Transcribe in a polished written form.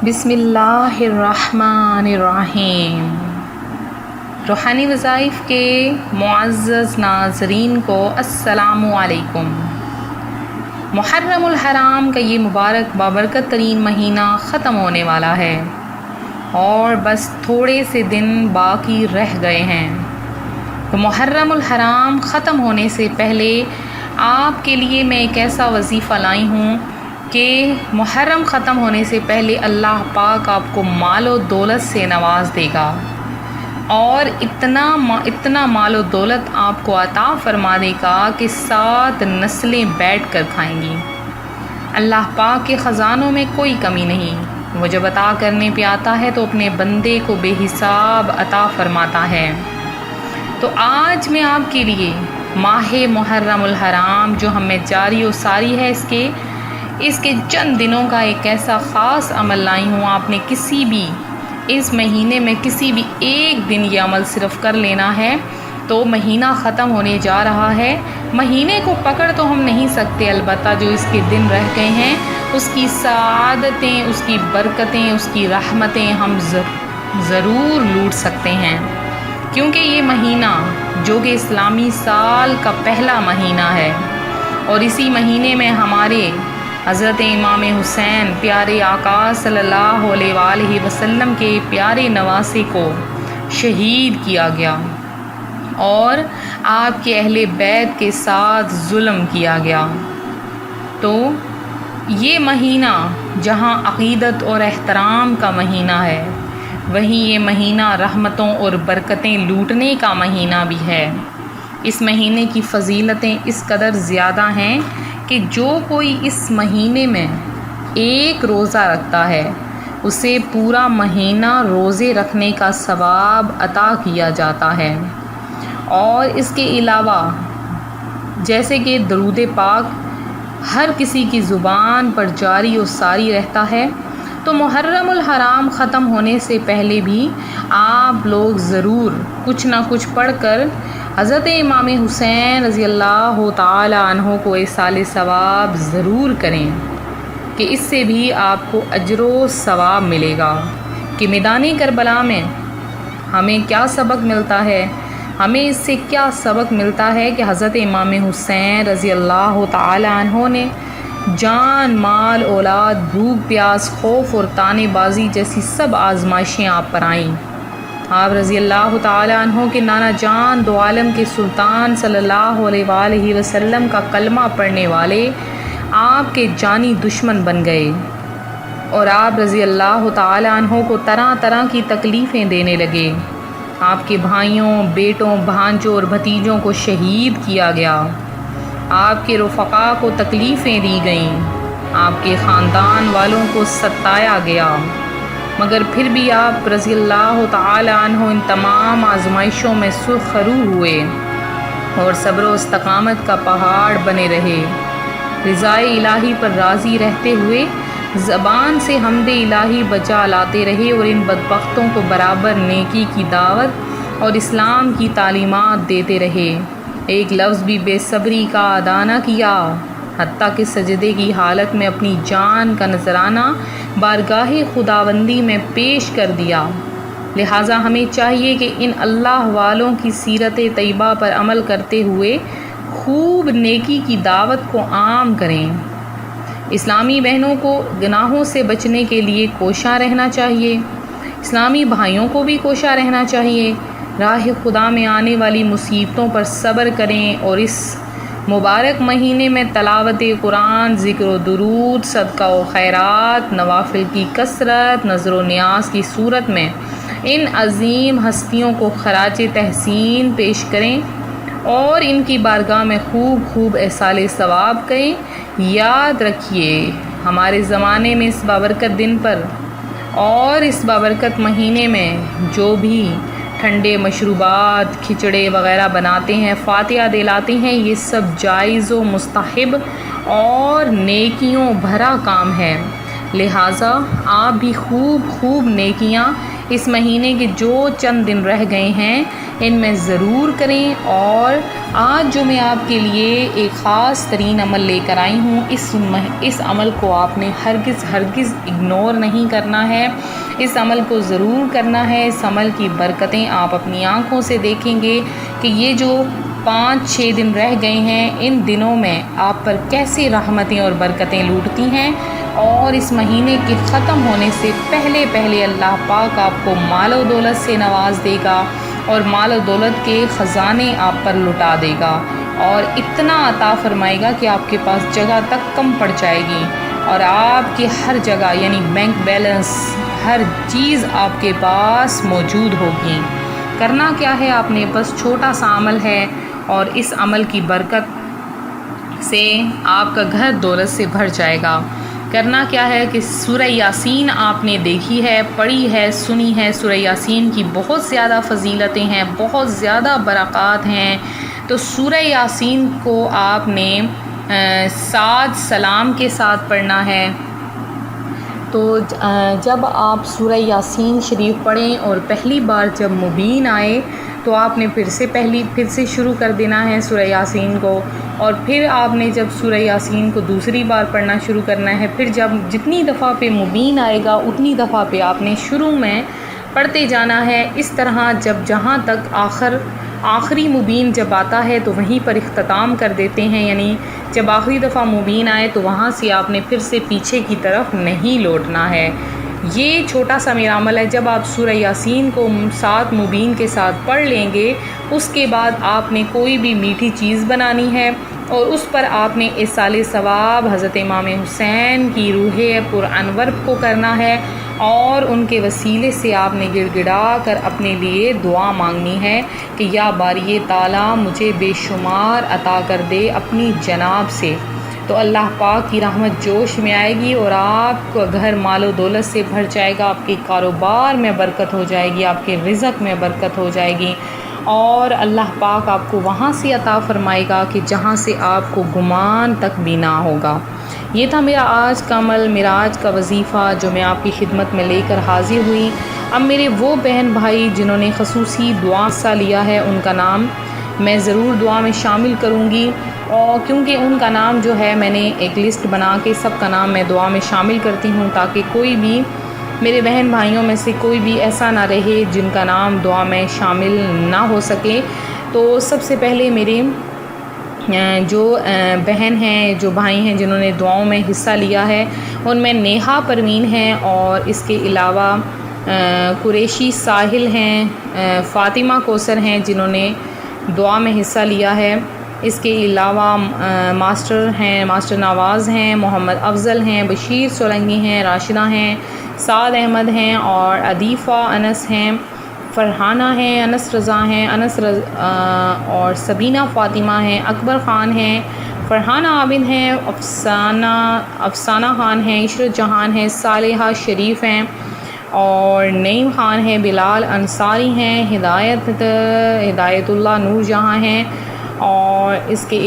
بسم اللہ الرحمن الرحیم۔ روحانی وظائف کے معزز ناظرین کو السلام علیکم۔ محرم الحرام کا یہ مبارک بابرکت ترین مہینہ ختم ہونے والا ہے اور بس تھوڑے سے دن باقی رہ گئے ہیں۔ تو محرم الحرام ختم ہونے سے پہلے آپ کے لیے میں ایک ایسا وظیفہ لائی ہوں کہ محرم ختم ہونے سے پہلے اللہ پاک آپ کو مال و دولت سے نواز دے گا اور اتنا مال و دولت آپ کو عطا فرما دے گا کہ 7 نسلیں بیٹھ کر کھائیں گی۔ اللہ پاک کے خزانوں میں کوئی کمی نہیں، وہ جب عطا کرنے پہ آتا ہے تو اپنے بندے کو بے حساب عطا فرماتا ہے۔ تو آج میں آپ کے لیے ماہ محرم الحرام جو ہمیں جاری و ساری ہے اس کے چند دنوں کا ایک ایسا خاص عمل لائی ہوں۔ آپ نے کسی بھی اس مہینے میں کسی بھی ایک دن یہ عمل صرف کر لینا ہے تو مہینہ ختم ہونے جا رہا ہے۔ مہینے کو پکڑ تو ہم نہیں سکتے، البتہ جو اس کے دن رہ گئے ہیں اس کی سعادتیں، اس کی برکتیں، اس کی رحمتیں ہم ضرور لوٹ سکتے ہیں، کیونکہ یہ مہینہ جو کہ اسلامی سال کا پہلا مہینہ ہے اور اسی مہینے میں ہمارے حضرت امام حسین پیارے آقا صلی اللہ علیہ وآلہ وسلم کے پیارے نواسے کو شہید کیا گیا اور آپ کے اہل بیت کے ساتھ ظلم کیا گیا۔ تو یہ مہینہ جہاں عقیدت اور احترام کا مہینہ ہے، وہیں یہ مہینہ رحمتوں اور برکتیں لوٹنے کا مہینہ بھی ہے۔ اس مہینے کی فضیلتیں اس قدر زیادہ ہیں کہ جو کوئی اس مہینے میں ایک روزہ رکھتا ہے اسے پورا مہینہ روزے رکھنے کا ثواب عطا کیا جاتا ہے۔ اور اس کے علاوہ جیسے کہ درود پاک ہر کسی کی زبان پر جاری و ساری رہتا ہے، تو محرم الحرام ختم ہونے سے پہلے بھی آپ لوگ ضرور کچھ نہ کچھ پڑھ کر حضرت امام حسین رضی اللہ تعالی عنہ کو ایصال ثواب ضرور کریں کہ اس سے بھی آپ کو اجر و ثواب ملے گا۔ کہ میدان کربلا میں ہمیں کیا سبق ملتا ہے؟ ہمیں اس سے کیا سبق ملتا ہے کہ حضرت امام حسین رضی اللہ تعالی عنہ نے جان، مال، اولاد، بھوک پیاس، خوف اور طعنہ بازی جیسی سب آزمائشیں آپ پر آئیں۔ آپ رضی اللہ تعالی عنہ کے نانا جان دو عالم کے سلطان صلی اللہ علیہ وآلہ وسلم کا کلمہ پڑھنے والے آپ کے جانی دشمن بن گئے اور آپ رضی اللہ تعالی عنہ کو طرح طرح کی تکلیفیں دینے لگے۔ آپ کے بھائیوں، بیٹوں، بھانجوں اور بھتیجوں کو شہید کیا گیا، آپ کے رفقا کو تکلیفیں دی گئیں، آپ کے خاندان والوں کو ستایا گیا، مگر پھر بھی آپ رضی اللہ تعالی عنہ ان تمام آزمائشوں میں سرخرو ہوئے اور صبر و استقامت کا پہاڑ بنے رہے۔ رضائے الہی پر راضی رہتے ہوئے زبان سے حمد الہی بجا لاتے رہے اور ان بدبختوں کو برابر نیکی کی دعوت اور اسلام کی تعلیمات دیتے رہے۔ ایک لفظ بھی بے صبری کا ادا نہ کیا، حتیٰ کہ سجدے کی حالت میں اپنی جان کا نذرانہ بارگاہ خداوندی میں پیش کر دیا۔ لہٰذا ہمیں چاہیے کہ ان اللہ والوں کی سیرت طیبہ پر عمل کرتے ہوئے خوب نیکی کی دعوت کو عام کریں۔ اسلامی بہنوں کو گناہوں سے بچنے کے لیے کوشاں رہنا چاہیے، اسلامی بھائیوں کو بھی کوشاں رہنا چاہیے، راہ خدا میں آنے والی مصیبتوں پر صبر کریں اور اس مبارک مہینے میں تلاوت قرآن، ذکر و درود، صدقہ و خیرات، نوافل کی کثرت، نظر و نیاز کی صورت میں ان عظیم ہستیوں کو خراج تحسین پیش کریں اور ان کی بارگاہ میں خوب ایصال ثواب کریں۔ یاد رکھیے ہمارے زمانے میں اس بابرکت دن پر اور اس بابرکت مہینے میں جو بھی ٹھنڈے مشروبات، کھچڑے وغیرہ بناتے ہیں، فاتحہ دلاتے ہیں، یہ سب جائز و مستحب اور نیکیوں بھرا کام ہے۔ لہٰذا آپ بھی خوب نیکیاں اس مہینے کے جو چند دن رہ گئے ہیں ان میں ضرور کریں، اور آج جو میں آپ کے لیے ایک خاص ترین عمل لے کر آئی ہوں، اس عمل کو آپ نے ہرگز اگنور نہیں کرنا ہے، اس عمل کو ضرور کرنا ہے۔ اس عمل کی برکتیں آپ اپنی آنکھوں سے دیکھیں گے کہ یہ جو 5-6 دن رہ گئے ہیں ان دنوں میں آپ پر کیسی رحمتیں اور برکتیں لوٹتی ہیں، اور اس مہینے کے ختم ہونے سے پہلے اللہ پاک آپ کو مال و دولت سے نواز دے گا، اور مال و دولت کے خزانے آپ پر لٹا دے گا، اور اتنا عطا فرمائے گا کہ آپ کے پاس جگہ تک کم پڑ جائے گی، اور آپ کی ہر جگہ یعنی بینک بیلنس ہر چیز آپ کے پاس موجود ہوگی۔ کرنا کیا ہے آپ نے، بس چھوٹا سا عمل ہے، اور اس عمل کی برکت سے آپ کا گھر دولت سے بھر جائے گا۔ کرنا کیا ہے کہ سورہ یاسین آپ نے دیکھی ہے، پڑھی ہے، سنی ہے، سورہ یاسین کی بہت زیادہ فضیلتیں ہیں، بہت زیادہ برکات ہیں، تو سورہ یاسین کو آپ نے 7 سلام کے ساتھ پڑھنا ہے۔ تو جب آپ سورہ یاسین شریف پڑھیں اور پہلی بار جب مبین آئے تو آپ نے پھر سے شروع کر دینا ہے سورہ یاسین کو، اور پھر آپ نے جب سورہ یاسین کو دوسری بار پڑھنا شروع کرنا ہے، پھر جب جتنی دفعہ پہ مبین آئے گا اتنی دفعہ پہ آپ نے شروع میں پڑھتے جانا ہے۔ اس طرح جہاں تک آخری مبین جب آتا ہے تو وہیں پر اختتام کر دیتے ہیں، یعنی جب آخری دفعہ مبین آئے تو وہاں سے آپ نے پھر سے پیچھے کی طرف نہیں لوٹنا ہے۔ یہ چھوٹا سا میرا عمل ہے۔ جب آپ سورہ یاسین کو 7 مبین کے ساتھ پڑھ لیں گے، اس کے بعد آپ نے کوئی بھی میٹھی چیز بنانی ہے اور اس پر آپ نے ایصال ثواب حضرت امام حسین کی روح پرانور کو کرنا ہے، اور ان کے وسیلے سے آپ نے گڑ گڑا کر اپنے لیے دعا مانگنی ہے کہ یا باری تعالیٰ مجھے بے شمار عطا کر دے اپنی جناب سے، تو اللہ پاک کی رحمت جوش میں آئے گی اور آپ کا گھر مال و دولت سے بھر جائے گا، آپ کے کاروبار میں برکت ہو جائے گی، آپ کے رزق میں برکت ہو جائے گی، اور اللہ پاک آپ کو وہاں سے عطا فرمائے گا کہ جہاں سے آپ کو گمان تک بھی نہ ہوگا۔ یہ تھا میرا آج کا عمل، میرا آج کا وظیفہ جو میں آپ کی خدمت میں لے کر حاضر ہوئی۔ اب میرے وہ بہن بھائی جنہوں نے خصوصی دعا حصہ لیا ہے ان کا نام میں ضرور دعا میں شامل کروں گی، اور کیونکہ ان کا نام جو ہے میں نے ایک لسٹ بنا کے سب کا نام میں دعا میں شامل کرتی ہوں، تاکہ کوئی بھی میرے بہن بھائیوں میں سے کوئی بھی ایسا نہ رہے جن کا نام دعا میں شامل نہ ہو سکے۔ تو سب سے پہلے میرے جو بہن ہیں، جو بھائی ہیں جنہوں نے دعاؤں میں حصہ لیا ہے، ان میں نیہا پروین ہیں، اور اس کے علاوہ قریشی ساحل ہیں، فاطمہ کوثر ہیں جنہوں نے دعا میں حصہ لیا ہے، اس کے علاوہ ماسٹر نواز ہیں، محمد افضل ہیں، بشیر سولنگی ہیں، راشدہ ہیں، سعد احمد ہیں، اور عدیفہ انس ہیں، فرحانہ ہیں، انس رضا ہیں، اور سبینہ فاطمہ ہیں، اکبر خان ہیں، فرحانہ عابد ہیں، افسانہ خان ہیں، عشرت جہان ہیں، صالحہ شریف ہیں، اور نعیم خان ہیں، بلال انصاری ہیں، ہدایت اللہ نور جہاں ہیں، اور اس کے